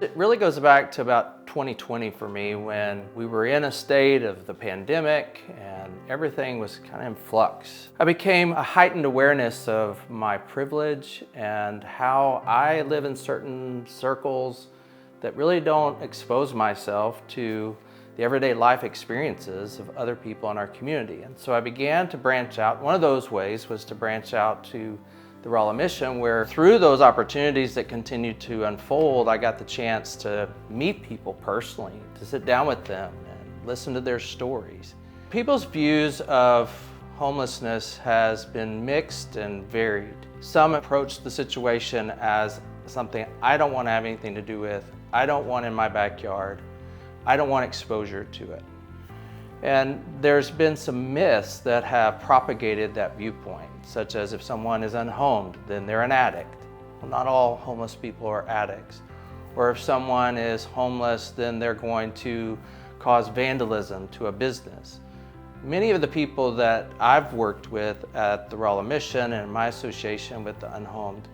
It really goes back to about 2020 for me, when we were in a state of the pandemic and everything was kind of in flux. I became a heightened awareness of my privilege and how I live in certain circles that really don't expose myself to the everyday life experiences of other people in our community. And so I began to branch out. One of those ways was to branch out to the Raleigh mission, where through those opportunities that continued to unfold, I got the chance to meet people personally, to sit down with them and listen to their stories. People's views of homelessness has been mixed and varied. Some approach the situation as something I don't want to have anything to do with, I don't want in my backyard, I don't want exposure to it. And there's been some myths that have propagated that viewpoint, such as if someone is unhomed, then they're an addict. Well, not all homeless people are addicts. Or if someone is homeless, then they're going to cause vandalism to a business. Many of the people that I've worked with at the Raleigh Mission and my association with the unhomed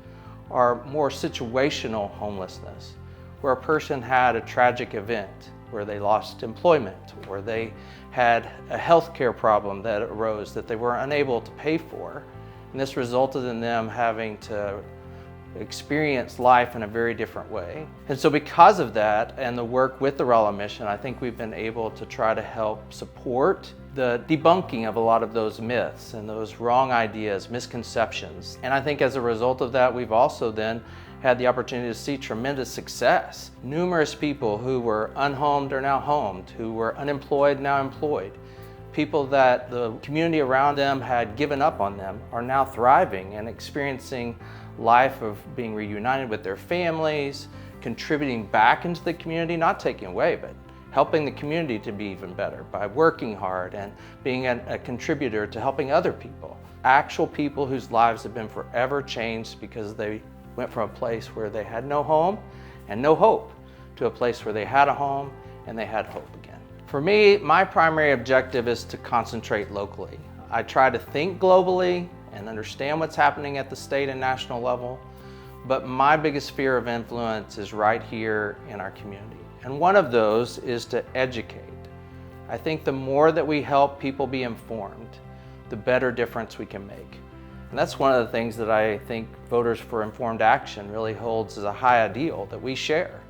are more situational homelessness, where a person had a tragic event, where they lost employment, or they had a health care problem that arose that they were unable to pay for. And this resulted in them having to experience life in a very different way. And so because of that and the work with the Raleigh Mission, I think we've been able to try to help support the debunking of a lot of those myths and those wrong ideas, misconceptions. And I think as a result of that, we've also then had the opportunity to see tremendous success. Numerous people who were unhomed are now homed, who were unemployed now employed. People that the community around them had given up on them are now thriving and experiencing life of being reunited with their families, contributing back into the community, not taking away, but helping the community to be even better by working hard and being a contributor to helping other people. Actual people whose lives have been forever changed because they went from a place where they had no home and no hope to a place where they had a home and they had hope again. For me, my primary objective is to concentrate locally. I try to think globally and understand what's happening at the state and national level, but my biggest sphere of influence is right here in our community. And one of those is to educate. I think the more that we help people be informed, the better difference we can make. And that's one of the things that I think Voters for Informed Action really holds as a high ideal that we share.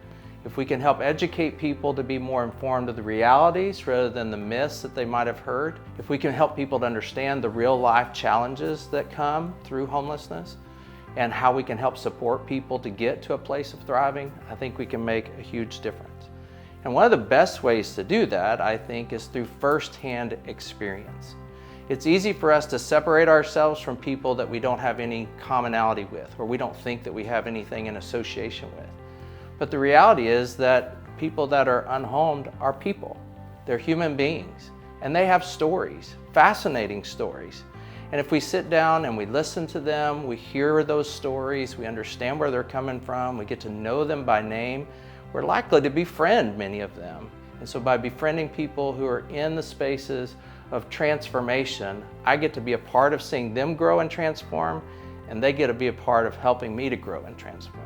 If we can help educate people to be more informed of the realities rather than the myths that they might have heard, if we can help people to understand the real life challenges that come through homelessness and how we can help support people to get to a place of thriving, I think we can make a huge difference. And one of the best ways to do that, I think, is through firsthand experience. It's easy for us to separate ourselves from people that we don't have any commonality with, or we don't think that we have anything in association with. But the reality is that people that are unhomed are people. They're human beings, and they have stories, fascinating stories. And if we sit down and we listen to them, we hear those stories, we understand where they're coming from, we get to know them by name, we're likely to befriend many of them. And so by befriending people who are in the spaces of transformation, I get to be a part of seeing them grow and transform, and they get to be a part of helping me to grow and transform.